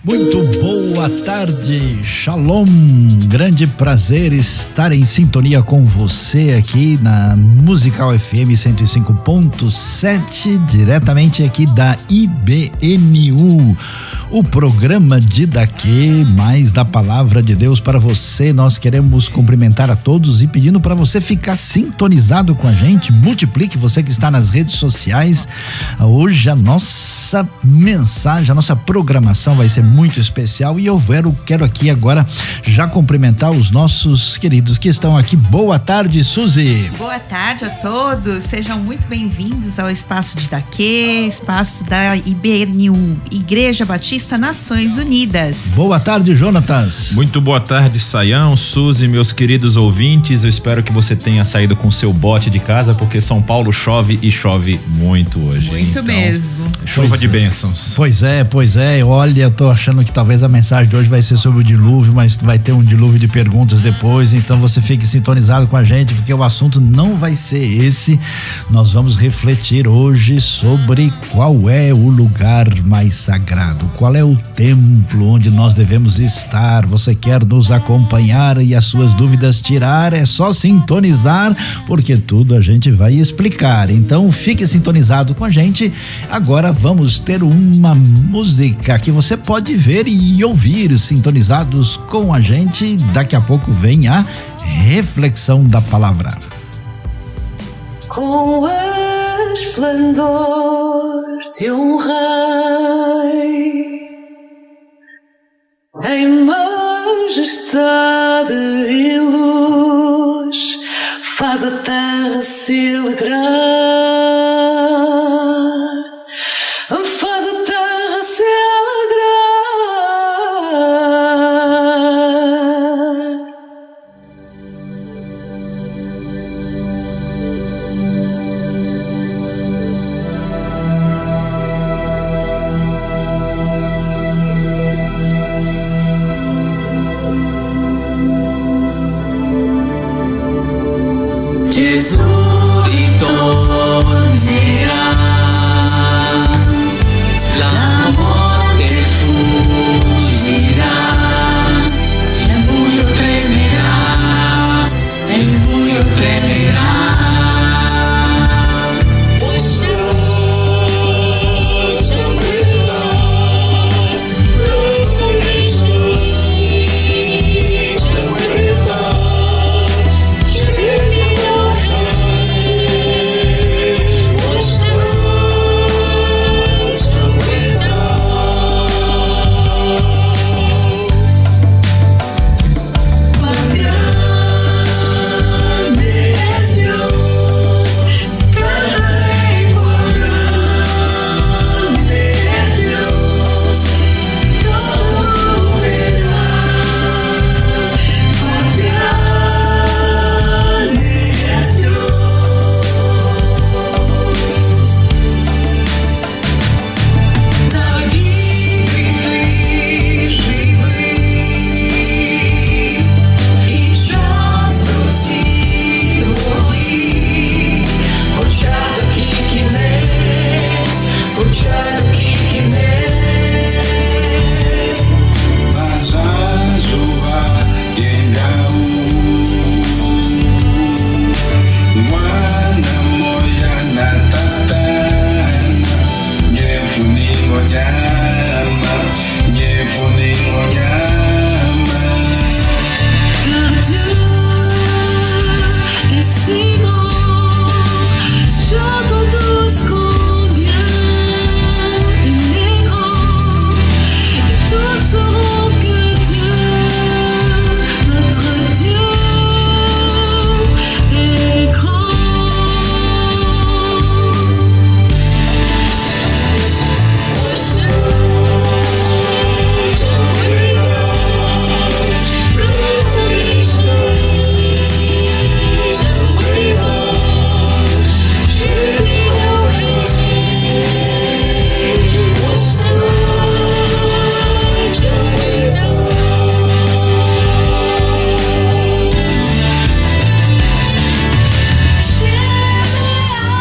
Muito boa tarde, Shalom, grande prazer estar em sintonia com você aqui na Musical FM 105.7, diretamente aqui da IBNU, o programa de daqui, mais da palavra de Deus para você. Nós queremos cumprimentar a todos e pedindo para você ficar sintonizado com a gente, multiplique você que está nas redes sociais. Hoje a nossa mensagem, a nossa programação vai ser muito especial e eu quero aqui agora já cumprimentar os nossos queridos que estão aqui. Boa tarde, Suzy. Boa tarde a todos, sejam muito bem-vindos ao Espaço de Daqui, espaço da IBNU, Igreja Batista Nações Unidas. Boa tarde, Jonatas. Muito boa tarde, Sayão, Suzy, meus queridos ouvintes. Eu espero que você tenha saído com seu bote de casa, porque São Paulo chove e chove muito hoje. Muito então, mesmo. Chuva de bênçãos. Pois é. Olha, eu tô achando que talvez a mensagem de hoje vai ser sobre o dilúvio, mas vai ter um dilúvio de perguntas depois, então você fique sintonizado com a gente, porque o assunto não vai ser esse. Nós vamos refletir hoje sobre qual é o lugar mais sagrado, qual é o templo onde nós devemos estar. Você quer nos acompanhar e as suas dúvidas tirar? É só sintonizar, porque tudo a gente vai explicar. Então fique sintonizado com a gente. Agora vamos ter uma música que você pode ver e ouvir, sintonizados com a gente. Daqui a pouco vem a reflexão da palavra. Com o esplendor de um rei, em majestade e luz, faz a terra se alegrar. Faz a terra se alegrar. Gesù ritornerà, la morte fuggirà, il buio tremerà, il buio tremerà. Yeah.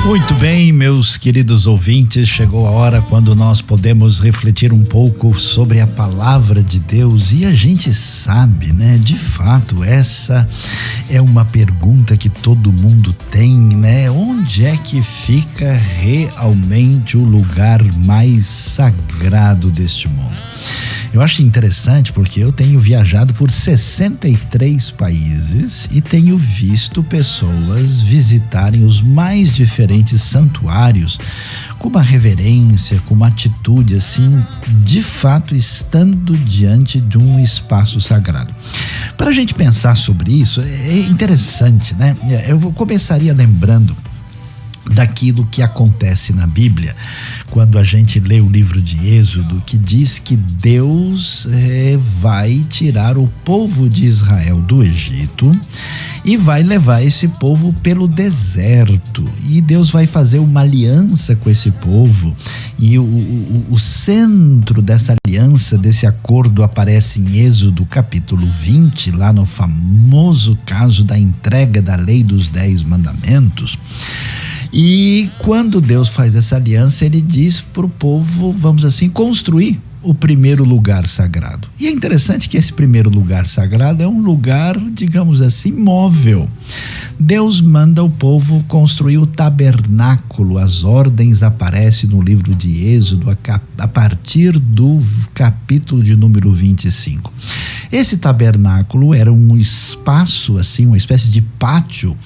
Muito bem, meus queridos ouvintes, chegou a hora quando nós podemos refletir um pouco sobre a palavra de Deus, e a gente sabe, né? De fato, essa é uma pergunta que todo mundo tem, né? Onde é que fica realmente o lugar mais sagrado deste mundo? Eu acho interessante porque eu tenho viajado por 63 países e tenho visto pessoas visitarem os mais diferentes santuários com uma reverência, com uma atitude assim, de fato estando diante de um espaço sagrado. Para a gente pensar sobre isso, é interessante, né? Eu começaria lembrando daquilo que acontece na Bíblia, quando a gente lê o livro de Êxodo, que diz que Deus vai tirar o povo de Israel do Egito e vai levar esse povo pelo deserto, e Deus vai fazer uma aliança com esse povo, e o centro dessa aliança, desse acordo, aparece em Êxodo capítulo 20, lá no famoso caso da entrega da lei dos 10 mandamentos. E quando Deus faz essa aliança, ele diz para o povo, vamos assim, construir o primeiro lugar sagrado. E é interessante que esse primeiro lugar sagrado é um lugar, digamos assim, móvel. Deus manda o povo construir o tabernáculo. As ordens aparecem no livro de Êxodo a partir do capítulo de número 25. Esse tabernáculo era um espaço, assim, uma espécie de pátio,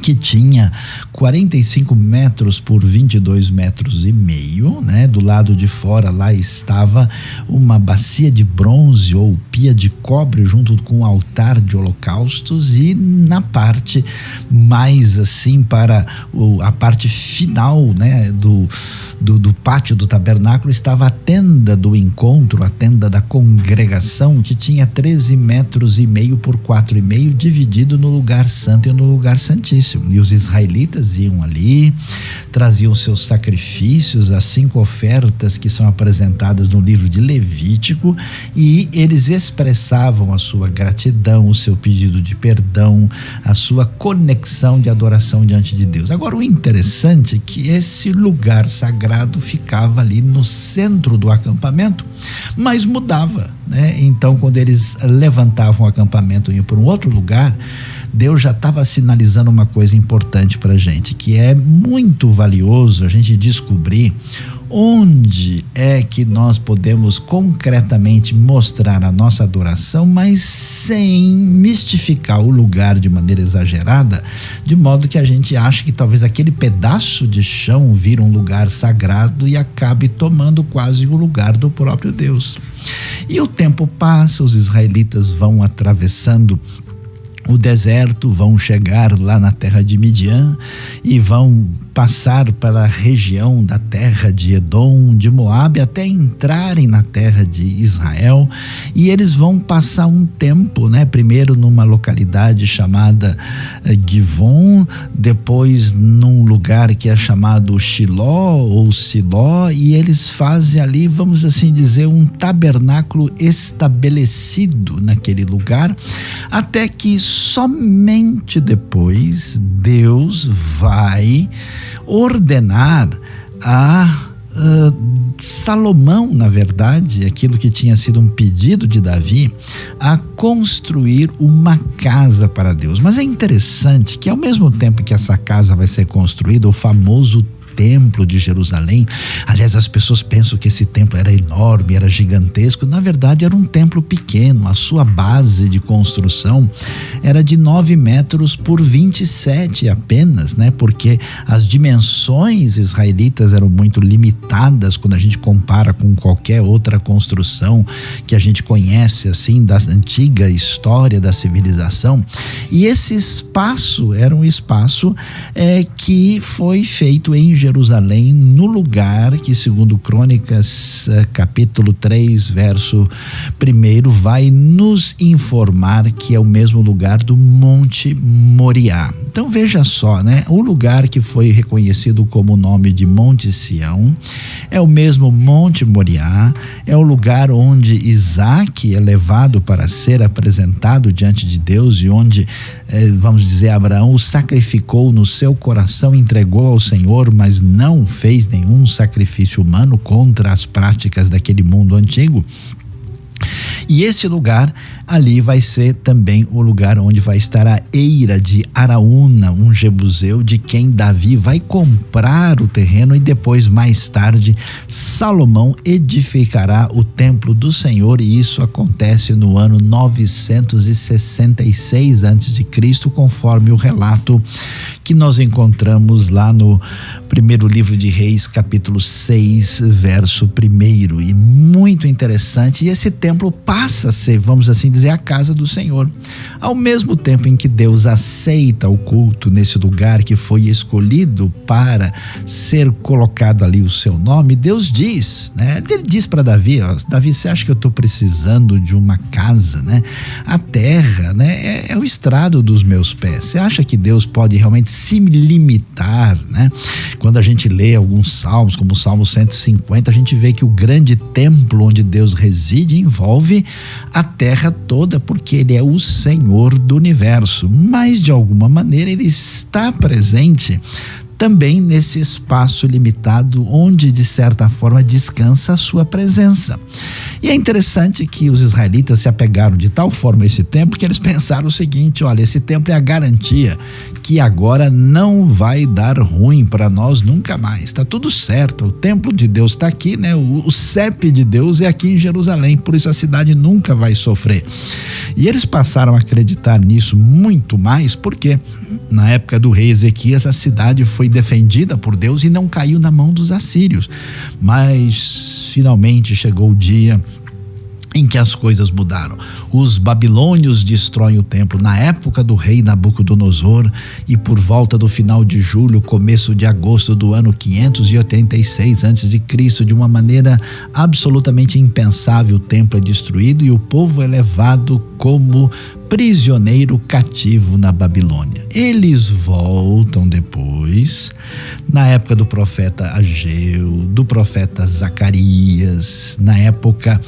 que tinha 45 metros por 22 metros e meio, né? Do lado de fora lá estava uma bacia de bronze ou pia de cobre junto com um altar de holocaustos, e na parte mais assim para a parte final, né? Do pátio do tabernáculo estava a tenda do encontro, a tenda da congregação, que tinha 13 metros e meio por 4,5, dividido no lugar santo e no lugar santíssimo. E os israelitas iam ali, traziam seus sacrifícios, as 5 ofertas que são apresentadas no livro de Levítico, e eles expressavam a sua gratidão, o seu pedido de perdão, a sua conexão de adoração diante de Deus. Agora, o interessante é que esse lugar sagrado ficava ali no centro do acampamento, mas mudava, né? Então, quando eles levantavam o acampamento e iam para um outro lugar, Deus já estava sinalizando uma coisa importante para a gente, que é muito valioso a gente descobrir onde é que nós podemos concretamente mostrar a nossa adoração, mas sem mistificar o lugar de maneira exagerada, de modo que a gente ache que talvez aquele pedaço de chão vira um lugar sagrado e acabe tomando quase o lugar do próprio Deus. E o tempo passa, os israelitas vão atravessando o deserto, vão chegar lá na terra de Midian e vão passar para a região da terra de Edom, de Moabe, até entrarem na terra de Israel, e eles vão passar um tempo, né? Primeiro numa localidade chamada Givon, depois num lugar que é chamado Shiló ou Siló, e eles fazem ali, vamos assim dizer, um tabernáculo estabelecido naquele lugar, até que somente depois Deus vai ordenar a Salomão, na verdade, aquilo que tinha sido um pedido de Davi, a construir uma casa para Deus. Mas é interessante que ao mesmo tempo que essa casa vai ser construída, o famoso templo de Jerusalém, aliás, as pessoas pensam que esse templo era enorme, era gigantesco. Na verdade era um templo pequeno. A sua base de construção era de 9 metros por 27 apenas, né? Porque as dimensões israelitas eram muito limitadas quando a gente compara com qualquer outra construção que a gente conhece assim da antiga história da civilização. E esse espaço era um espaço que foi feito em Jerusalém, Jerusalém, no lugar que, segundo Crônicas, capítulo 3, verso 1, vai nos informar que é o mesmo lugar do Monte Moriá. Então veja só, né? O lugar que foi reconhecido como o nome de Monte Sião é o mesmo Monte Moriá, é o lugar onde Isaac é levado para ser apresentado diante de Deus e onde, vamos dizer, Abraão o sacrificou no seu coração, entregou ao Senhor, mas não fez nenhum sacrifício humano contra as práticas daquele mundo antigo. E esse lugar ali vai ser também o lugar onde vai estar a eira de Araúna, um jebuseu de quem Davi vai comprar o terreno, e depois, mais tarde, Salomão edificará o templo do Senhor, e isso acontece no ano 966 a.C., conforme o relato que nós encontramos lá no primeiro livro de Reis, capítulo 6, verso 1. E muito interessante, e esse templo passa a ser, vamos assim dizer, a casa do Senhor. Ao mesmo tempo em que Deus aceita o culto nesse lugar que foi escolhido para ser colocado ali o seu nome, Deus diz, né? Ele diz para Davi, ó, Davi, você acha que eu estou precisando de uma casa, né? A terra, né? É o estrado dos meus pés. Você acha que Deus pode realmente se limitar, né? Quando a gente lê alguns salmos, como o Salmo 150, a gente vê que o grande templo onde Deus reside envolve a terra toda, porque Ele é o Senhor do universo, mas de alguma maneira Ele está presente também nesse espaço limitado onde, de certa forma, descansa a sua presença. E é interessante que os israelitas se apegaram de tal forma a esse templo que eles pensaram o seguinte: olha, esse templo é a garantia que agora não vai dar ruim para nós nunca mais, está tudo certo, o templo de Deus está aqui, né? O CEP de Deus é aqui em Jerusalém, por isso a cidade nunca vai sofrer. E eles passaram a acreditar nisso muito mais, porque na época do rei Ezequias a cidade foi defendida por Deus e não caiu na mão dos assírios. Mas finalmente chegou o dia em que as coisas mudaram. Os babilônios destroem o templo na época do rei Nabucodonosor, e por volta do final de julho, começo de agosto do ano 586 a.C., de uma maneira absolutamente impensável, o templo é destruído e o povo é levado como prisioneiro cativo na Babilônia. Eles voltam depois, na época do profeta Ageu, do profeta Zacarias, na época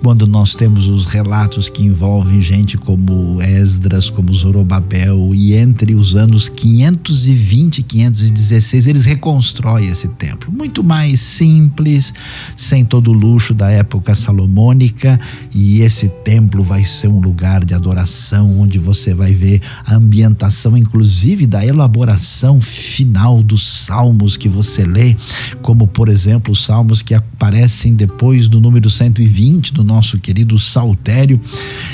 quando nós temos os relatos que envolvem gente como Esdras, como Zorobabel, e entre os anos 520 e 516 eles reconstroem esse templo, muito mais simples, sem todo o luxo da época salomônica, e esse templo vai ser um lugar de adoração, onde você vai ver a ambientação, inclusive da elaboração final dos salmos que você lê, como por exemplo os salmos que aparecem depois do número 120 do nosso querido Saltério,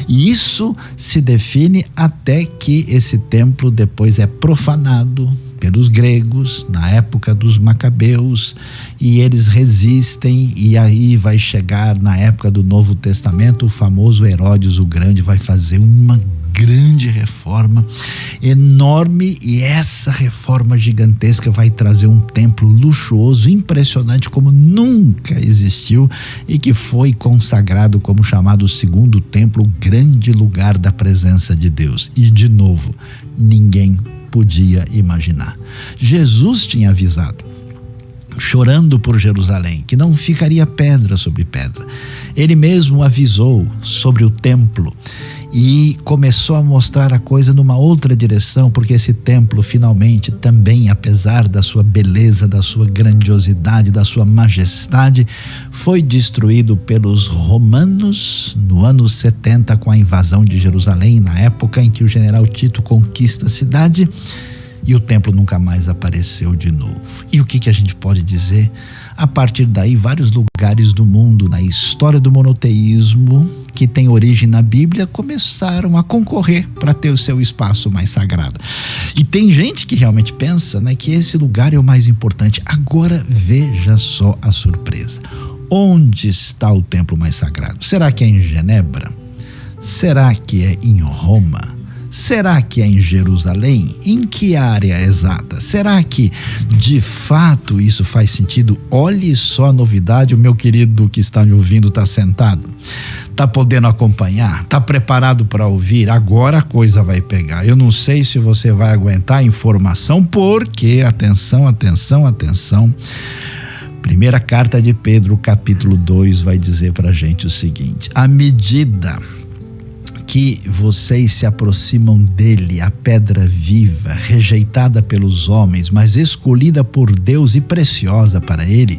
e isso se define até que esse templo depois é profanado pelos gregos na época dos Macabeus, e eles resistem, e aí vai chegar na época do Novo Testamento, o famoso Herodes o Grande vai fazer uma grande reforma enorme, e essa reforma gigantesca vai trazer um templo luxuoso, impressionante, como nunca existiu, e que foi consagrado como chamado segundo templo, o grande lugar da presença de Deus. E de novo, ninguém podia imaginar. Jesus tinha avisado, chorando por Jerusalém, que não ficaria pedra sobre pedra. Ele mesmo avisou sobre o templo e começou a mostrar a coisa numa outra direção, porque esse templo finalmente também, apesar da sua beleza, da sua grandiosidade, da sua majestade, foi destruído pelos romanos no ano 70 com a invasão de Jerusalém, na época em que o general Tito conquista a cidade, e o templo nunca mais apareceu de novo. E o que a gente pode dizer? A partir daí, vários lugares do mundo, na história do monoteísmo, que tem origem na Bíblia, começaram a concorrer para ter o seu espaço mais sagrado. E tem gente que realmente pensa, né, que esse lugar é o mais importante. Agora veja só a surpresa. Onde está o templo mais sagrado? Será que é em Genebra? Será que é em Roma? Será que é em Jerusalém? Em que área exata? Será que de fato isso faz sentido? Olhe só a novidade, o meu querido que está me ouvindo está sentado. Tá podendo acompanhar? Tá preparado para ouvir? Agora a coisa vai pegar. Eu não sei se você vai aguentar a informação, porque, atenção, atenção, atenção. Primeira carta de Pedro, capítulo 2, vai dizer pra gente o seguinte: à medida que vocês se aproximam dele, a pedra viva, rejeitada pelos homens, mas escolhida por Deus e preciosa para ele,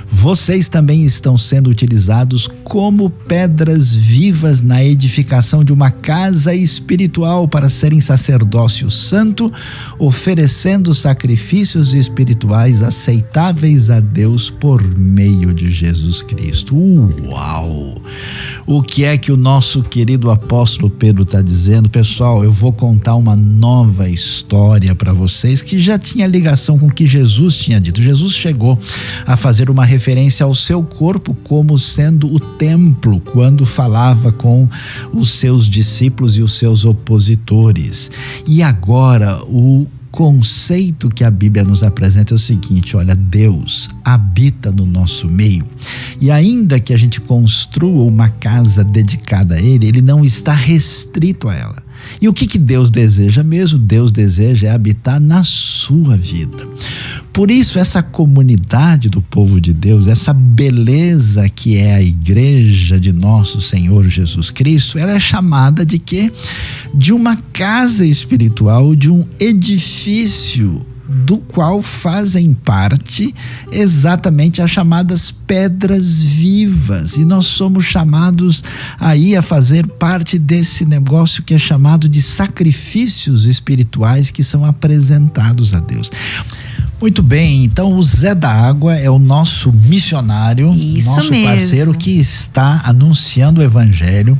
vocês também estão sendo utilizados como pedras vivas na edificação de uma casa espiritual para serem sacerdócio santo, oferecendo sacrifícios espirituais aceitáveis a Deus por meio de Jesus Cristo. Uau! O que é que o nosso querido apóstolo Pedro está dizendo? Pessoal, eu vou contar uma nova história para vocês que já tinha ligação com o que Jesus tinha dito. Jesus chegou a fazer uma referência ao seu corpo como sendo o templo, quando falava com os seus discípulos e os seus opositores. E agora o conceito que a Bíblia nos apresenta é o seguinte: olha, Deus habita no nosso meio, e ainda que a gente construa uma casa dedicada a Ele, Ele não está restrito a ela. E o que Deus deseja mesmo? Deus deseja habitar na sua vida. Por isso, essa comunidade do povo de Deus, essa beleza que é a igreja de nosso Senhor Jesus Cristo, ela é chamada de quê? De uma casa espiritual, de um edifício do qual fazem parte exatamente as chamadas pedras vivas, e nós somos chamados aí a fazer parte desse negócio que é chamado de sacrifícios espirituais que são apresentados a Deus. Muito bem, então o Zé da Água é o nosso missionário, nosso parceiro que está anunciando o evangelho,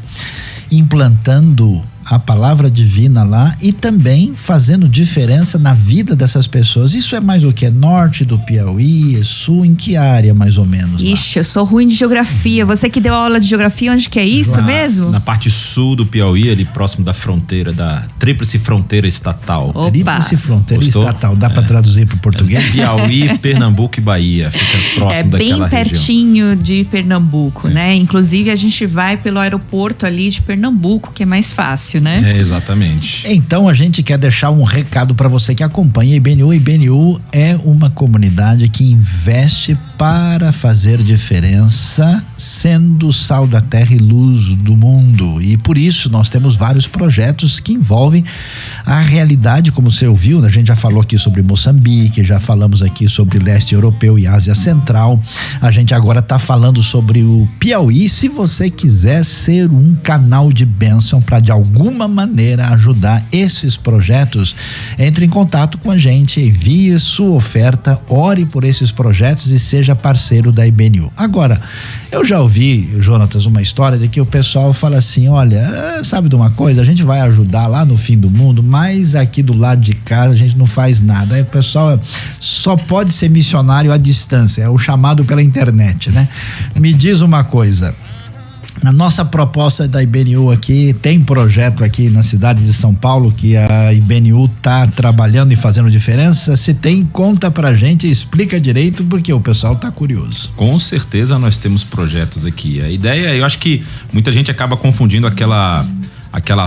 implantando a palavra divina lá e também fazendo diferença na vida dessas pessoas. Isso é mais o que? É norte do Piauí, é sul, em que área mais ou menos? Ixi, eu sou ruim de geografia. Você que deu aula de geografia, onde que é isso mesmo? Na parte sul do Piauí, ali próximo da fronteira, da tríplice fronteira estatal. Opa. Tríplice fronteira Gostou? estatal, dá para traduzir para o português? Piauí, Pernambuco e Bahia, fica próximo daquela região. É bem pertinho de Pernambuco, né? Inclusive a gente vai pelo aeroporto ali de Pernambuco, que é mais fácil, né? É, exatamente. Então a gente quer deixar um recado para você que acompanha a IBNU. A IBNU é uma comunidade que investe para fazer diferença, sendo sal da terra e luz do mundo. E por isso nós temos vários projetos que envolvem a realidade, como você ouviu, a gente já falou aqui sobre Moçambique, já falamos aqui sobre leste europeu e Ásia Central. A gente agora está falando sobre o Piauí. Se você quiser ser um canal de bênção para de alguma maneira ajudar esses projetos, entre em contato com a gente, envie sua oferta, ore por esses projetos e seja parceiro da IBNU. Agora, eu já ouvi, Jonatas, uma história de que o pessoal fala assim: olha, sabe de uma coisa, a gente vai ajudar lá no fim do mundo, mas aqui do lado de casa a gente não faz nada. Aí o pessoal só pode ser missionário à distância, é o chamado pela internet, né? Me diz uma coisa, na nossa proposta da IBNU aqui, tem projeto aqui na cidade de São Paulo que a IBNU tá trabalhando e fazendo diferença? Se tem, conta pra gente, explica direito, porque o pessoal tá curioso. Com certeza nós temos projetos aqui. A ideia, eu acho que muita gente acaba confundindo aquela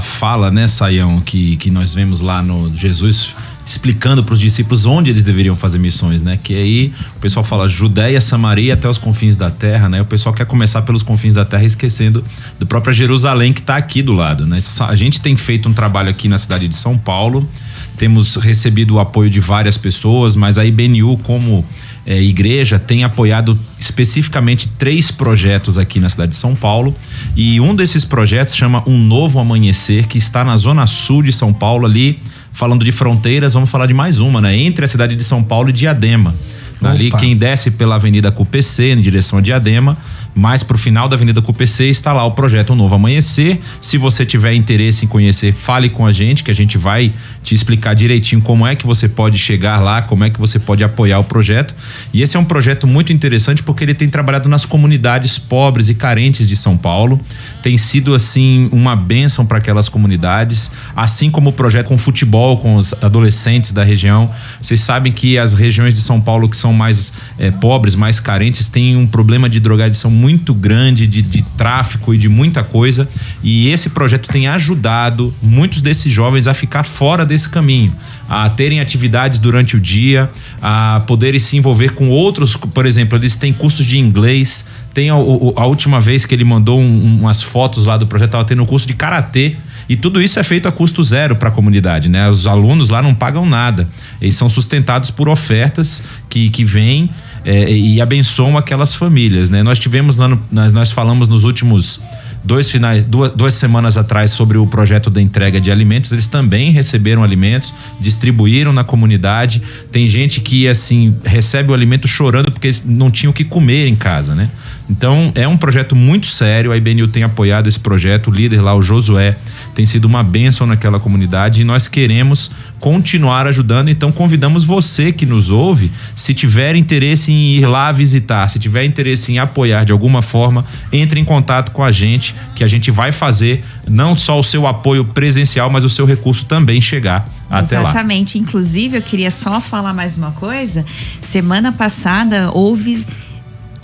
fala, né, Saião, que nós vemos lá no Jesus explicando para os discípulos onde eles deveriam fazer missões, né? Que aí o pessoal fala Judéia, Samaria até os confins da terra, né? O pessoal quer começar pelos confins da terra esquecendo do próprio Jerusalém que está aqui do lado, né? A gente tem feito um trabalho aqui na cidade de São Paulo, temos recebido o apoio de várias pessoas, mas a IBNU como igreja tem apoiado especificamente 3 projetos aqui na cidade de São Paulo, e um desses projetos chama Um Novo Amanhecer, que está na zona sul de São Paulo, ali falando de fronteiras, vamos falar de mais uma, né? Entre a cidade de São Paulo e Diadema. Ali, quem desce pela Avenida CUPC em direção a Diadema, mais pro final da Avenida CUPC está lá o projeto Um Novo Amanhecer. Se você tiver interesse em conhecer, fale com a gente, que a gente vai te explicar direitinho como é que você pode chegar lá, como é que você pode apoiar o projeto. E esse é um projeto muito interessante porque ele tem trabalhado nas comunidades pobres e carentes de São Paulo. Tem sido, assim, uma bênção para aquelas comunidades, assim como o projeto com futebol, com os adolescentes da região. Vocês sabem que as regiões de São Paulo que são mais pobres, mais carentes, têm um problema de drogadição muito grande, de tráfico e de muita coisa. E esse projeto tem ajudado muitos desses jovens a ficar fora desse caminho, a terem atividades durante o dia, a poderem se envolver com outros. Por exemplo, eles têm cursos de inglês. Tem a última vez que ele mandou umas fotos lá do projeto, estava tendo um curso de karatê. E tudo isso é feito a custo zero para a comunidade, né? Os alunos lá não pagam nada. Eles são sustentados por ofertas que vêm e abençoam aquelas famílias, né? Nós tivemos nós falamos nos últimos duas semanas atrás sobre o projeto da entrega de alimentos. Eles também receberam alimentos, distribuíram na comunidade. Tem gente que, assim, recebe o alimento chorando porque não tinha o que comer em casa, né? Então é um projeto muito sério. A IBNU tem apoiado esse projeto. O líder lá, o Josué, tem sido uma bênção naquela comunidade e nós queremos continuar ajudando. Então convidamos você que nos ouve, se tiver interesse em ir lá visitar, se tiver interesse em apoiar de alguma forma, entre em contato com a gente, que a gente vai fazer não só o seu apoio presencial, mas o seu recurso também chegar até lá. Exatamente. Inclusive, eu queria só falar mais uma coisa. Semana passada houve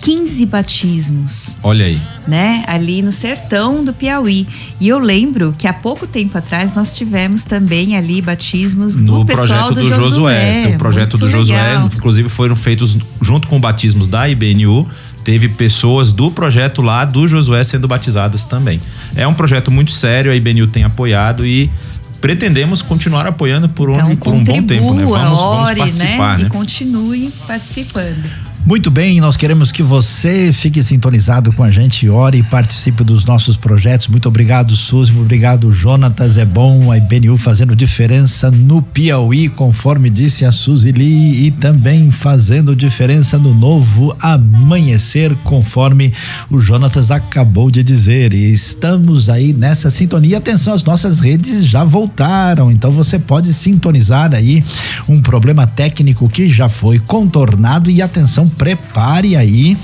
15 batismos. Olha aí. Né? Ali no sertão do Piauí. E eu lembro que há pouco tempo atrás nós tivemos também ali batismos do pessoal do Josué. Tem um projeto do Josué, inclusive foram feitos junto com batismos da IBNU. Teve pessoas do projeto lá do Josué sendo batizadas também. É um projeto muito sério, a IBNU tem apoiado e pretendemos continuar apoiando por um bom tempo, né? Vamos participar, né? E continue participando. Muito bem, nós queremos que você fique sintonizado com a gente, ore e participe dos nossos projetos. Muito obrigado, Suzy, obrigado, Jonatas. É bom a IBNU fazendo diferença no Piauí, conforme disse a Suzy Lee, e também fazendo diferença no Novo Amanhecer, conforme o Jonatas acabou de dizer. E estamos aí nessa sintonia. Atenção, as nossas redes já voltaram, então você pode sintonizar aí um problema técnico que já foi contornado. E atenção, prepare aí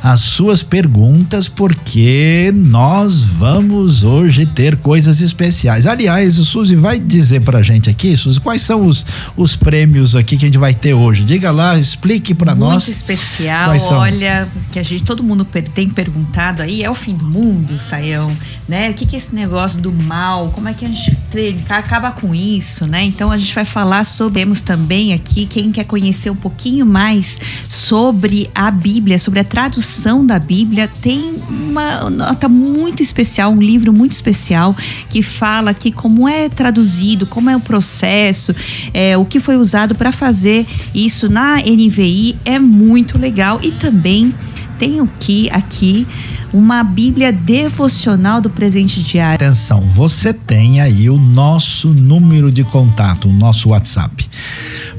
as suas perguntas, porque nós vamos hoje ter coisas especiais. Aliás, o Suzy vai dizer pra gente aqui, Suzy, quais são os prêmios aqui que a gente vai ter hoje. Diga lá, explique pra nós. Muito especial, olha, que todo mundo tem perguntado aí, é o fim do mundo, Saião, né? O que é esse negócio do mal? Como é que a gente acaba com isso, né? Então a gente vai falar sobre, temos também aqui, quem quer conhecer um pouquinho mais sobre a Bíblia, sobre a tradução da Bíblia, tem uma nota muito especial, um livro muito especial que fala aqui como é traduzido, como é o processo, o que foi usado para fazer isso na NVI, é muito legal. E também tenho aqui uma Bíblia devocional do presente diário. Atenção, você tem aí o nosso número de contato, o nosso WhatsApp.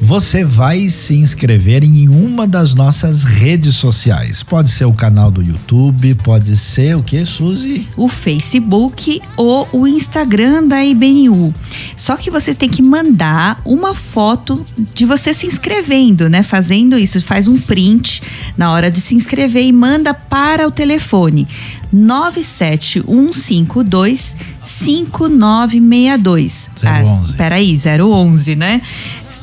Você vai se inscrever em uma das nossas redes sociais. Pode ser o canal do YouTube, pode ser o que, Suzy? O Facebook ou o Instagram da IBNU. Só que você tem que mandar uma foto de você se inscrevendo, né? Fazendo isso, faz um print na hora de se inscrever e manda para o telefone 97152 5962. Peraí, 011, né?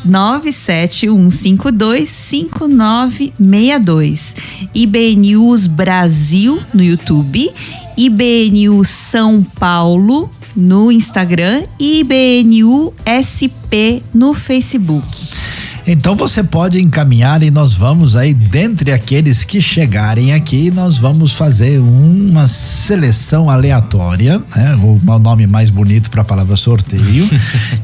971525962. IBNUs Brasil no YouTube, IBNU São Paulo no Instagram e IBNU SP no Facebook. Então você pode encaminhar e nós vamos aí, dentre aqueles que chegarem aqui, nós vamos fazer uma seleção aleatória, né? O nome mais bonito para a palavra sorteio.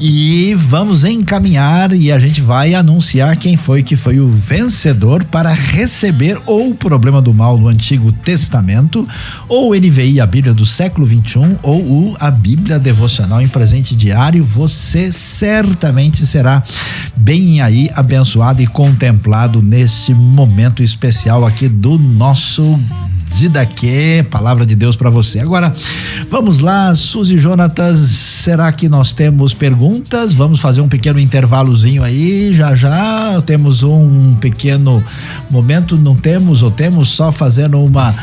E vamos encaminhar e a gente vai anunciar quem foi que foi o vencedor para receber ou o Problema do Mal do Antigo Testamento, ou o NVI, a Bíblia do século 21, ou a Bíblia Devocional em Presente Diário. Você certamente será bem aí abençoado e contemplado nesse momento especial aqui do nosso Didaquê, palavra de Deus para você. Agora, vamos lá, Suzy e Jonatas, será que nós temos perguntas? Vamos fazer um pequeno intervalozinho aí, já temos um pequeno momento, não temos, ou temos, só fazendo uma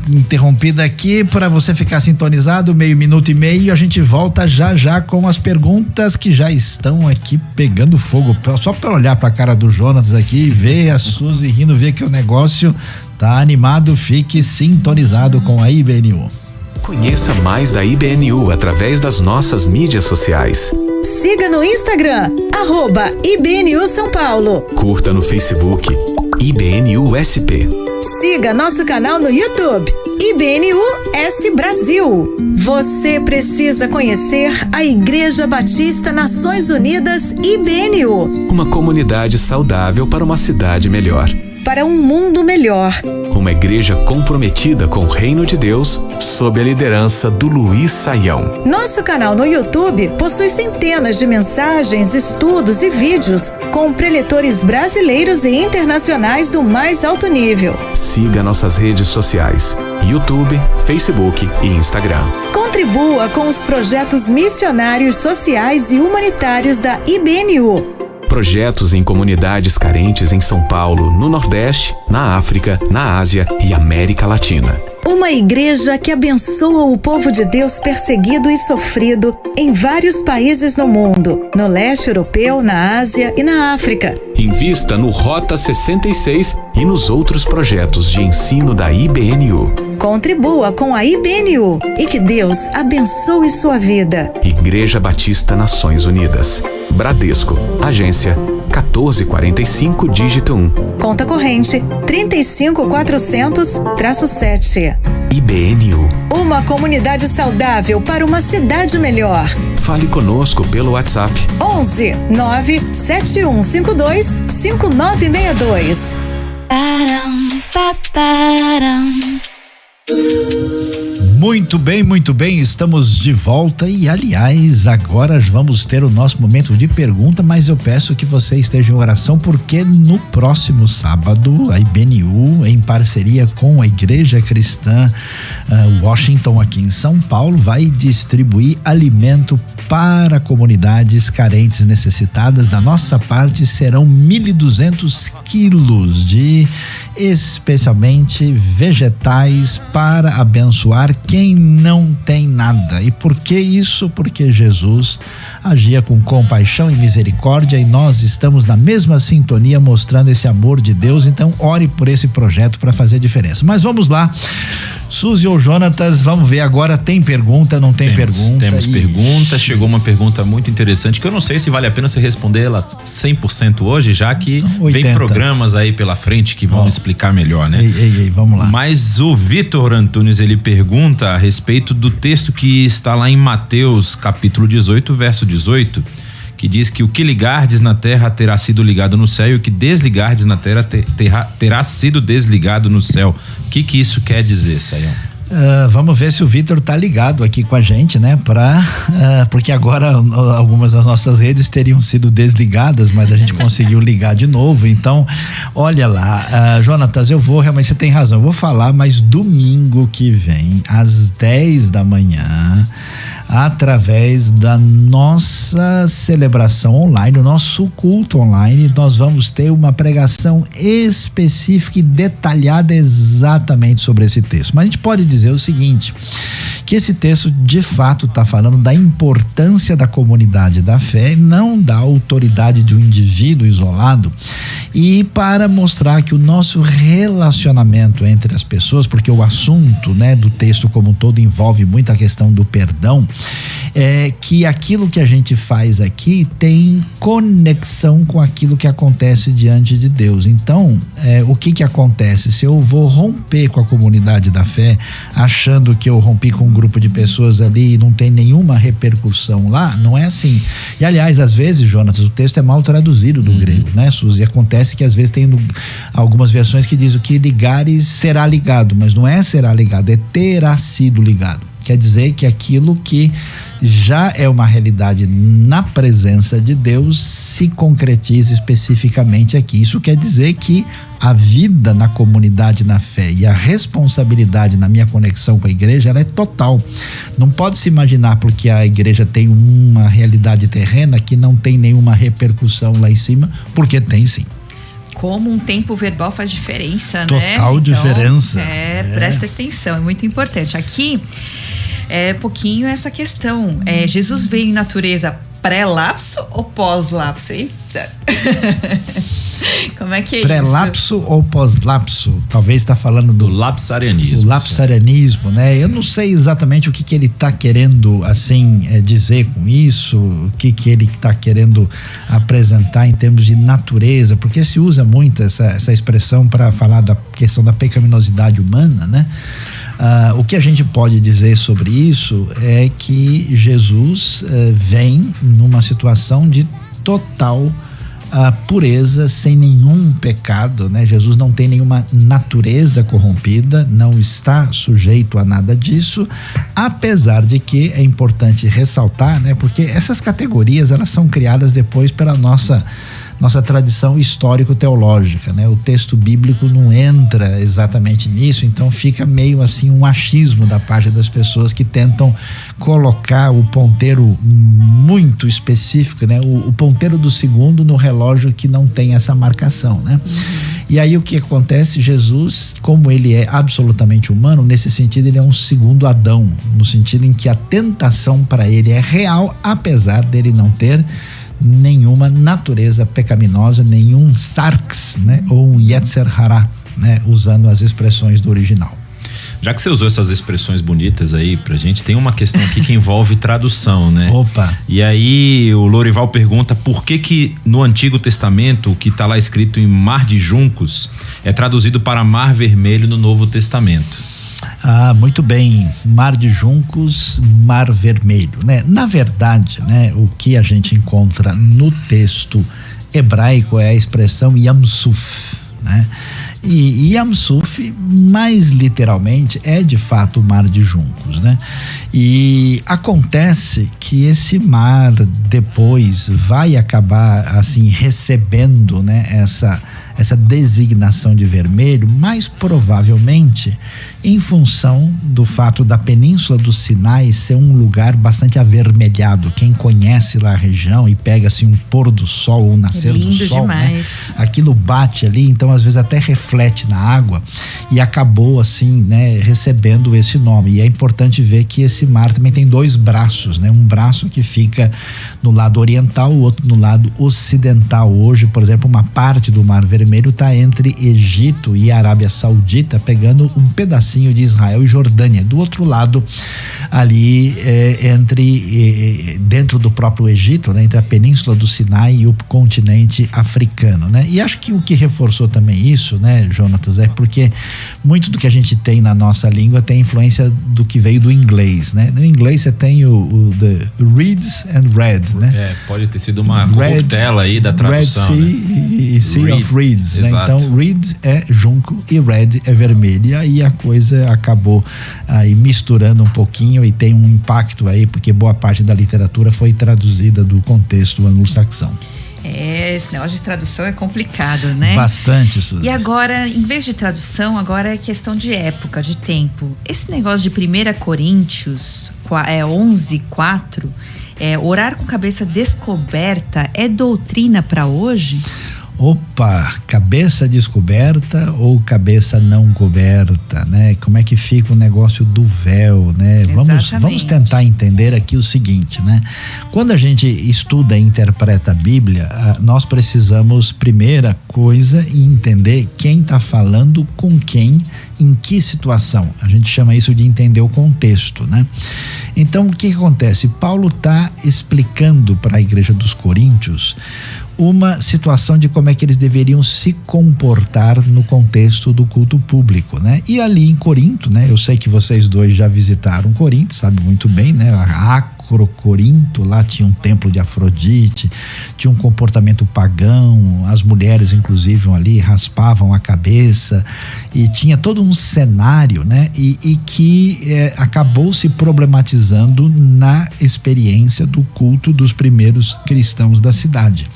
interrompida aqui para você ficar sintonizado, meio minuto e meio, a gente volta já com as perguntas que já estão aqui pegando fogo, só para olhar para a cara do Jonatas aqui e ver a Suzy rindo, ver que o negócio tá animado. Fique sintonizado com a IBNU. Conheça mais da IBNU através das nossas mídias sociais. Siga no Instagram, @IBNU São Paulo. Curta no Facebook, IBNU SP. Siga nosso canal no YouTube, IBNU S Brasil. Você precisa conhecer a Igreja Batista Nações Unidas IBNU. Uma comunidade saudável para uma cidade melhor. Para um mundo melhor. Uma igreja comprometida com o reino de Deus, sob a liderança do Luiz Saião. Nosso canal no YouTube possui centenas de mensagens, estudos e vídeos com preletores brasileiros e internacionais do mais alto nível. Siga nossas redes sociais, YouTube, Facebook e Instagram. Contribua com os projetos missionários, sociais e humanitários da IBNU. Projetos em comunidades carentes em São Paulo, no Nordeste, na África, na Ásia e América Latina. Uma igreja que abençoa o povo de Deus perseguido e sofrido em vários países no mundo, no leste europeu, na Ásia e na África. Invista no Rota 66 e nos outros projetos de ensino da IBNU. Contribua com a IBNU e que Deus abençoe sua vida. Igreja Batista Nações Unidas. Bradesco, agência 1445, dígito 1. Conta corrente 35400-7. IBNU. Uma comunidade saudável para uma cidade melhor. Fale conosco pelo WhatsApp. 11 97152 5962. Muito bem, estamos de volta e, aliás, agora vamos ter o nosso momento de pergunta, mas eu peço que você esteja em oração, porque no próximo sábado a IBNU, em parceria com a Igreja Cristã Washington aqui em São Paulo, vai distribuir alimento para comunidades carentes necessitadas. Da nossa parte serão 1.200 quilos de especialmente vegetais para abençoar quem não tem nada. E por que isso? Porque Jesus agia com compaixão e misericórdia e nós estamos na mesma sintonia mostrando esse amor de Deus. Então ore por esse projeto para fazer diferença. Mas vamos lá, Suzy ou Jonatas, vamos ver agora, tem pergunta, não tem pergunta? Temos pergunta, chegou uma pergunta muito interessante que eu não sei se vale a pena você responder ela 100% hoje, já que 80. Vem programas aí pela frente que vão explicar melhor, né? Ei, vamos lá. Mas o Vitor Antunes, ele pergunta a respeito do texto que está lá em Mateus capítulo 18, verso 18, que diz que o que ligardes na terra terá sido ligado no céu e o que desligardes na terra terá sido desligado no céu. O que isso quer dizer, Saião? Vamos ver se o Vitor tá ligado aqui com a gente, né? Porque agora algumas das nossas redes teriam sido desligadas, mas a gente conseguiu ligar de novo. Então, olha lá, Jonatas, realmente você tem razão, eu vou falar, mas domingo que vem, às 10 da manhã, através da nossa celebração online, o nosso culto online, nós vamos ter uma pregação específica e detalhada exatamente sobre esse texto. Mas a gente pode dizer o seguinte, que esse texto de fato está falando da importância da comunidade da fé, não da autoridade de um indivíduo isolado, e para mostrar que o nosso relacionamento entre as pessoas, porque o assunto, né, do texto como um todo envolve muito a questão do perdão, que aquilo que a gente faz aqui tem conexão com aquilo que acontece diante de Deus. Então, o que acontece? Se eu vou romper com a comunidade da fé, achando que eu rompi com um grupo de pessoas ali e não tem nenhuma repercussão lá, não é assim. E aliás, às vezes, Jonatas, o texto é mal traduzido do grego, né, Suzy? Acontece que às vezes tem algumas versões que diz o que ligares será ligado, mas não é será ligado, é terá sido ligado. Quer dizer que aquilo que já é uma realidade na presença de Deus se concretiza especificamente aqui. Isso quer dizer que a vida na comunidade na fé e a responsabilidade na minha conexão com a igreja, ela é total. Não pode se imaginar porque a igreja tem uma realidade terrena que não tem nenhuma repercussão lá em cima, porque tem sim. Como um tempo verbal faz diferença, total, né? Total diferença. Presta atenção, é muito importante. Aqui é pouquinho essa questão. Jesus veio em natureza pré-lapso ou pós-lapso? Eita! Como é que é pré-lapso ou pós-lapso? Talvez está falando do lapsarianismo. O lapsarianismo, né? Eu não sei exatamente o que ele está querendo, assim, dizer com isso, o que ele está querendo apresentar em termos de natureza, porque se usa muito essa expressão para falar da questão da pecaminosidade humana, né? O que a gente pode dizer sobre isso é que Jesus vem numa situação de total pureza, sem nenhum pecado, né? Jesus não tem nenhuma natureza corrompida, não está sujeito a nada disso, apesar de que é importante ressaltar, né? Porque essas categorias, elas são criadas depois pela nossa tradição histórico-teológica, né? O texto bíblico não entra exatamente nisso, então fica meio assim um achismo da parte das pessoas que tentam colocar o ponteiro muito específico, né? O ponteiro do segundo no relógio que não tem essa marcação, né? E aí o que acontece? Jesus, como ele é absolutamente humano, nesse sentido ele é um segundo Adão, no sentido em que a tentação para ele é real, apesar dele não ter nenhuma natureza pecaminosa, nenhum sarx, né? Ou um yetzer hara, né? Usando as expressões do original. Já que você usou essas expressões bonitas aí pra gente, tem uma questão aqui que envolve tradução, né? Opa! E aí o Lorival pergunta por que no Antigo Testamento, o que tá lá escrito em Mar de Juncos, é traduzido para Mar Vermelho no Novo Testamento. Muito bem, Mar de Juncos, Mar Vermelho, né? Na verdade, né, o que a gente encontra no texto hebraico é a expressão Yam-Suf, né? E Yam-Suf, mais literalmente, é de fato o Mar de Juncos, né? E acontece que esse mar depois vai acabar assim recebendo, né, essa designação de vermelho, mais provavelmente em função do fato da Península do Sinai ser um lugar bastante avermelhado. Quem conhece lá a região e pega assim um pôr do sol ou um nascer do sol, né? Aquilo bate ali, então às vezes até reflete na água e acabou assim, né, recebendo esse nome. E é importante ver que esse mar também tem dois braços, né? Um braço que fica no lado oriental, o outro no lado ocidental. Hoje, por exemplo, uma parte do Mar Vermelho está entre Egito e Arábia Saudita, pegando um pedacinho de Israel e Jordânia. Do outro lado, ali dentro do próprio Egito, né, entre a Península do Sinai e o continente africano, né? E acho que o que reforçou também isso, né, Jonatas, é porque muito do que a gente tem na nossa língua tem influência do que veio do inglês, né? No inglês você tem o reeds and red, né? Pode ter sido uma corruptela aí da tradução, red sea, né? E sea of reeds, né? Então reed é junco e red é vermelho, e aí a coisa acabou aí misturando um pouquinho e tem um impacto aí, porque boa parte da literatura foi traduzida do contexto anglo-saxão. Esse negócio de tradução é complicado, né? Bastante, Suzy. E agora, em vez de tradução, agora é questão de época, de tempo. Esse negócio de 1 Coríntios 11:4, orar com cabeça descoberta, é doutrina para hoje? Opa, cabeça descoberta ou cabeça não coberta, né? Como é que fica o negócio do véu, né? Vamos tentar entender aqui o seguinte, né? Quando a gente estuda e interpreta a Bíblia, nós precisamos, primeira coisa, entender quem está falando com quem, em que situação. A gente chama isso de entender o contexto, né? Então, o que acontece? Paulo está explicando para a igreja dos Coríntios uma situação de como é que eles deveriam se comportar no contexto do culto público, né? E ali em Corinto, né? Eu sei que vocês dois já visitaram Corinto, sabe muito bem, né? A Corinto, lá tinha um templo de Afrodite, tinha um comportamento pagão, as mulheres inclusive ali raspavam a cabeça e tinha todo um cenário, né? E que acabou se problematizando na experiência do culto dos primeiros cristãos da cidade.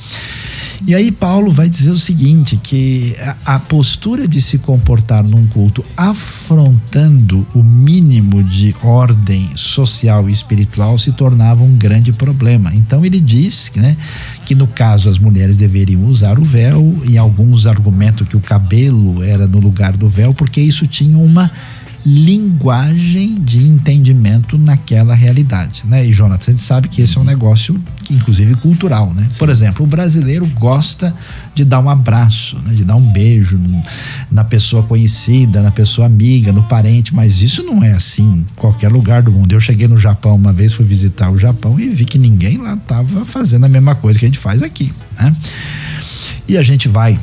E aí Paulo vai dizer o seguinte, que a postura de se comportar num culto afrontando o mínimo de ordem social e espiritual se tornava um grande problema. Então ele diz, né, que no caso as mulheres deveriam usar o véu, e alguns argumentam que o cabelo era no lugar do véu, porque isso tinha uma linguagem de entendimento naquela realidade, né? E Jonathan, a gente sabe que esse é um negócio que inclusive cultural, né? Sim. Por exemplo, o brasileiro gosta de dar um abraço, né? De dar um beijo na pessoa conhecida, na pessoa amiga, no parente, mas isso não é assim em qualquer lugar do mundo. Eu cheguei no Japão uma vez, fui visitar o Japão e vi que ninguém lá estava fazendo a mesma coisa que a gente faz aqui, né? E a gente vai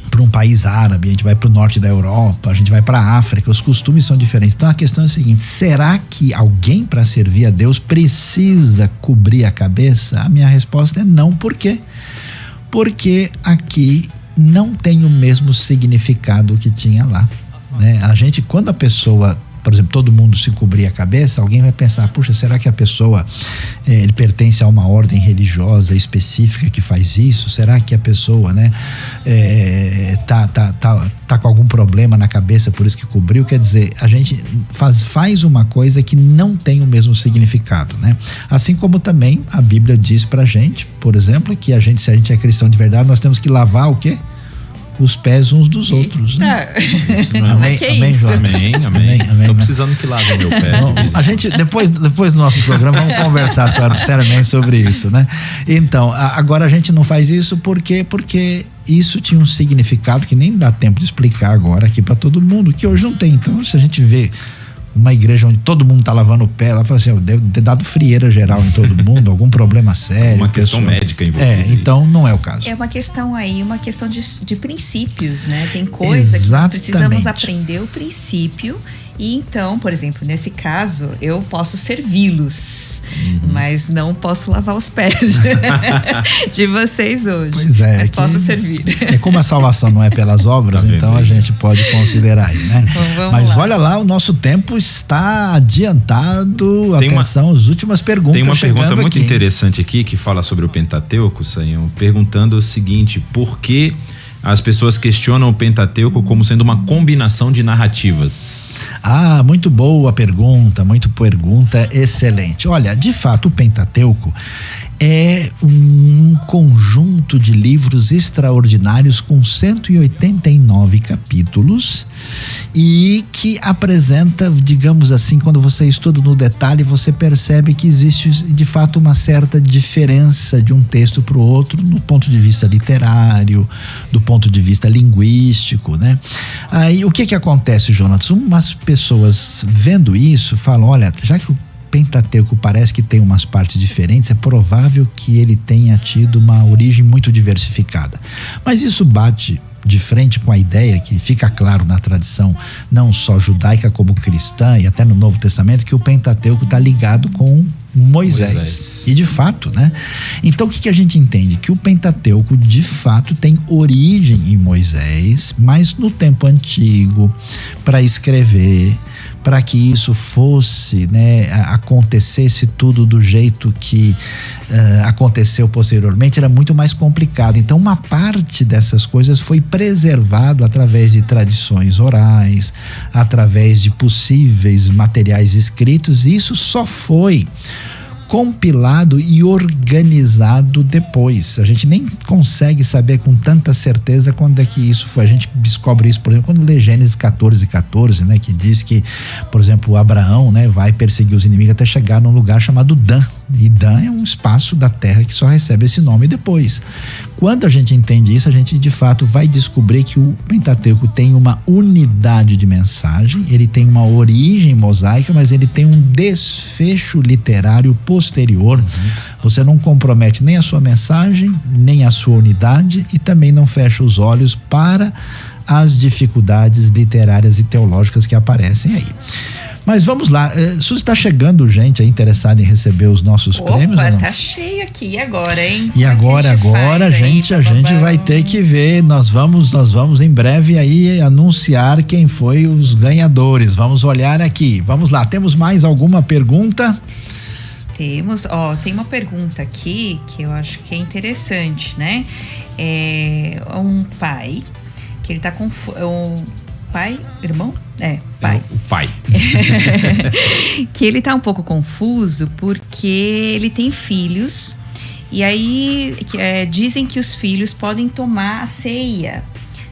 para um país árabe, a gente vai para o norte da Europa, a gente vai para a África, os costumes são diferentes. Então a questão é a seguinte: será que alguém para servir a Deus precisa cobrir a cabeça? A minha resposta é não. Por quê? Porque aqui não tem o mesmo significado que tinha lá, né? A gente, quando a pessoa, por exemplo, todo mundo se cobrir a cabeça, alguém vai pensar, puxa, será que a pessoa ele pertence a uma ordem religiosa específica que faz isso? Será que a pessoa, né, tá com algum problema na cabeça, por isso que cobriu? Quer dizer, a gente faz uma coisa que não tem o mesmo significado, né? Assim como também a Bíblia diz pra gente, por exemplo, que se a gente é cristão de verdade, nós temos que lavar o quê? Os pés uns dos outros, né? Amém, amém, João. Amém. Tô precisando que lave o meu pé. Bom, a gente, depois do nosso programa, vamos conversar seriamente sobre isso, né? Então, agora a gente não faz isso porque isso tinha um significado que nem dá tempo de explicar agora aqui para todo mundo, que hoje não tem. Então, se a gente vê uma igreja onde todo mundo tá lavando o pé, ela fala assim, deve ter dado frieira geral em todo mundo, algum problema sério. Uma questão médica envolvida. Então não é o caso. É uma questão de princípios, né? Tem coisa que nós precisamos aprender o princípio. E então, por exemplo, nesse caso, eu posso servi-los, mas não posso lavar os pés de vocês hoje. Pois é. Mas posso servir. É como a salvação não é pelas obras, então a gente pode considerar aí, né? Então, mas lá. Olha lá, o nosso tempo está adiantado. Atenção, as últimas perguntas. Tem uma pergunta muito aqui interessante aqui que fala sobre o Pentateuco, Sayão, perguntando o seguinte: por que as pessoas questionam o Pentateuco como sendo uma combinação de narrativas? Muito boa pergunta, excelente. Olha, de fato, o Pentateuco é um conjunto de livros extraordinários com 189 capítulos e que apresenta, digamos assim, quando você estuda no detalhe, você percebe que existe de fato uma certa diferença de um texto para o outro no ponto de vista literário, do ponto de vista linguístico, né? Aí o que acontece, Jonas? Umas pessoas vendo isso falam, olha, já que o Pentateuco parece que tem umas partes diferentes, é provável que ele tenha tido uma origem muito diversificada. Mas isso bate de frente com a ideia que fica claro na tradição, não só judaica como cristã e até no Novo Testamento, que o Pentateuco está ligado com Moisés. E de fato, né? Então o que a gente entende? Que o Pentateuco de fato tem origem em Moisés, mas no tempo antigo, para escrever, para que isso fosse, né, acontecesse tudo do jeito que aconteceu posteriormente, era muito mais complicado. Então uma parte dessas coisas foi preservado através de tradições orais, através de possíveis materiais escritos, e isso só foi compilado e organizado depois. A gente nem consegue saber com tanta certeza quando é que isso foi. A gente descobre isso, por exemplo, quando lê Gênesis 14:14, né, que diz que, por exemplo, Abraão, né, vai perseguir os inimigos até chegar num lugar chamado Dan. E Dan é um espaço da terra que só recebe esse nome depois. Quando a gente entende isso, a gente de fato vai descobrir que o Pentateuco tem uma unidade de mensagem, ele tem uma origem mosaica, mas ele tem um desfecho literário posterior. Você não compromete nem a sua mensagem, nem a sua unidade, e também não fecha os olhos para as dificuldades literárias e teológicas que aparecem aí. Mas vamos lá, Suzy, está chegando gente aí interessada em receber os nossos prêmios? Opa, tá cheio aqui, e agora, hein? E agora, a gente vai ter que ver, nós vamos em breve aí anunciar quem foi os ganhadores. Vamos olhar aqui, vamos lá, temos mais alguma pergunta? Temos, tem uma pergunta aqui que eu acho que é interessante, né? Um pai, que ele tá com pai, irmão? Pai. O pai. Que ele tá um pouco confuso porque ele tem filhos e aí dizem que os filhos podem tomar a ceia,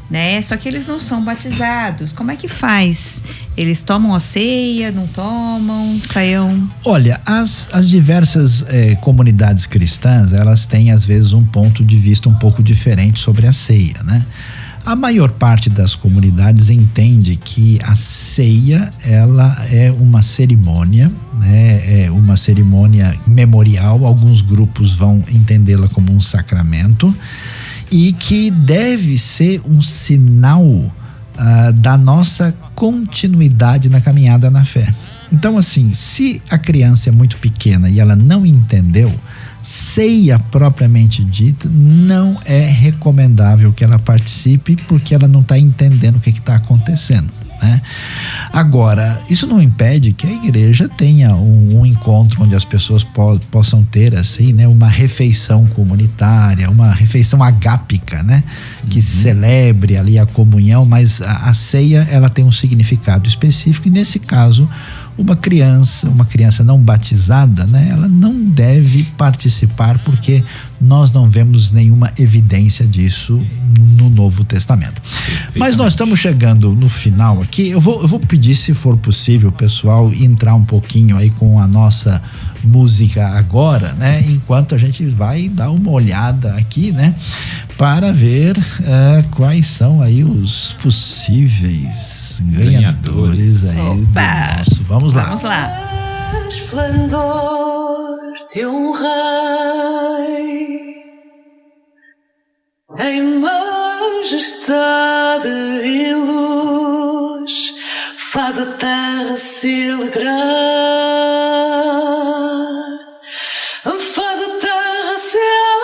né? Só que eles não são batizados. Como é que faz? Eles tomam a ceia, não tomam, Saião? Olha, as diversas comunidades cristãs, elas têm às vezes um ponto de vista um pouco diferente sobre a ceia, né? A maior parte das comunidades entende que a ceia, ela é uma cerimônia, né? É uma cerimônia memorial. Alguns grupos vão entendê-la como um sacramento e que deve ser um sinal da nossa continuidade na caminhada na fé. Então, assim, se a criança é muito pequena e ela não entendeu, ceia propriamente dita, não é recomendável que ela participe, porque ela não está entendendo o que está acontecendo, né? Agora, isso não impede que a igreja tenha um encontro onde as pessoas possam ter, assim, né, uma refeição comunitária, uma refeição agápica, né, que celebre ali a comunhão, mas a ceia, ela tem um significado específico, e nesse caso uma criança não batizada, né, ela não deve participar, porque nós não vemos nenhuma evidência disso no Novo Testamento. Mas nós estamos chegando no final aqui. Eu vou pedir, se for possível, pessoal, entrar um pouquinho aí com a nossa música agora, né, enquanto a gente vai dar uma olhada aqui, né, para ver quais são aí os possíveis ganhadores aí do nosso. Vamos lá. Esplendor de um rei em majestade e luz, faz a terra se alegrar, faz a terra se alegrar.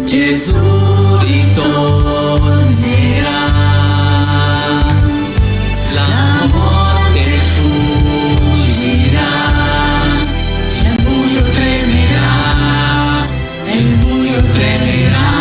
Jesus ritornerà, la morte fuggirà, il buio tremerà, il buio tremerà.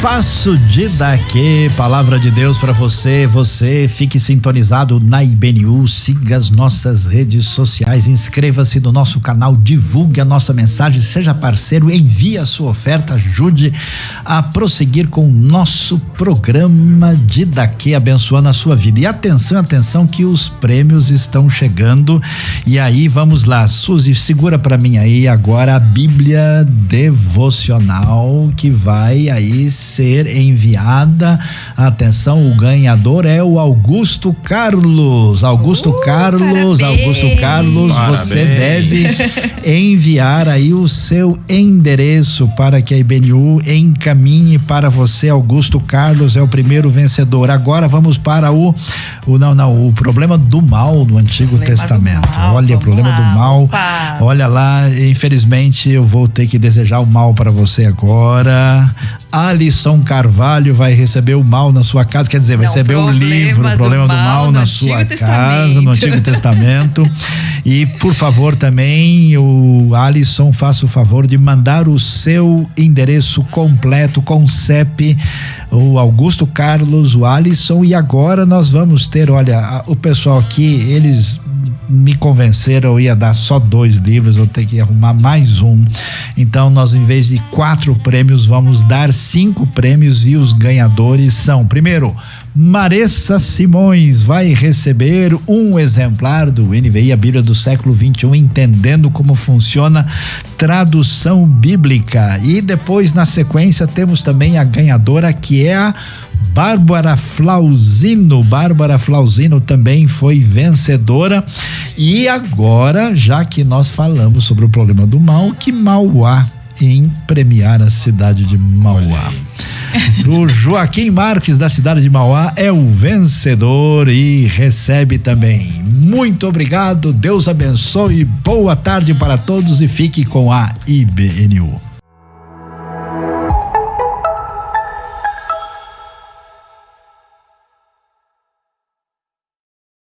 Passo de Daqui, palavra de Deus para você. Você fique sintonizado na IBNU, siga as nossas redes sociais, inscreva-se no nosso canal, divulgue a nossa mensagem, seja parceiro, envie a sua oferta, ajude a prosseguir com o nosso programa de Daqui, abençoando a sua vida. E atenção que os prêmios estão chegando. E aí, vamos lá, Suzy, segura para mim aí agora a Bíblia devocional que vai aí ser enviada. Atenção, o ganhador é o Augusto Carlos. Augusto Carlos, você deve enviar aí o seu endereço para que a IBNU encaminhe para você. Augusto Carlos é o primeiro vencedor. Agora vamos para o problema do mal do Antigo Testamento. Olha, o problema do mal. Opa. Olha lá, infelizmente eu vou ter que desejar o mal para você agora. Alisson Carvalho vai receber o mal na sua casa, quer dizer, vai receber o livro, o problema do mal na sua casa, no Antigo Testamento. E por favor também, o Alisson, faça o favor de mandar o seu endereço completo com CEP, o Augusto Carlos, o Alisson. E agora nós vamos ter, olha, o pessoal aqui, eles me convenceram, eu ia dar só 2 livros, eu tenho que arrumar mais um. Então nós, em vez de 4 prêmios, vamos dar 5 prêmios e os ganhadores são: primeiro, Maressa Simões vai receber um exemplar do NVI, a Bíblia do século 21, entendendo como funciona tradução bíblica. E depois, na sequência, temos também a ganhadora, que é a Bárbara Flauzino. Bárbara Flauzino também foi vencedora. E agora, já que nós falamos sobre o problema do mal, que mal há em premiar a cidade de Mauá? O Joaquim Marques, da cidade de Mauá, é o vencedor e recebe também. Muito obrigado, Deus abençoe, boa tarde para todos e fique com a IBNU.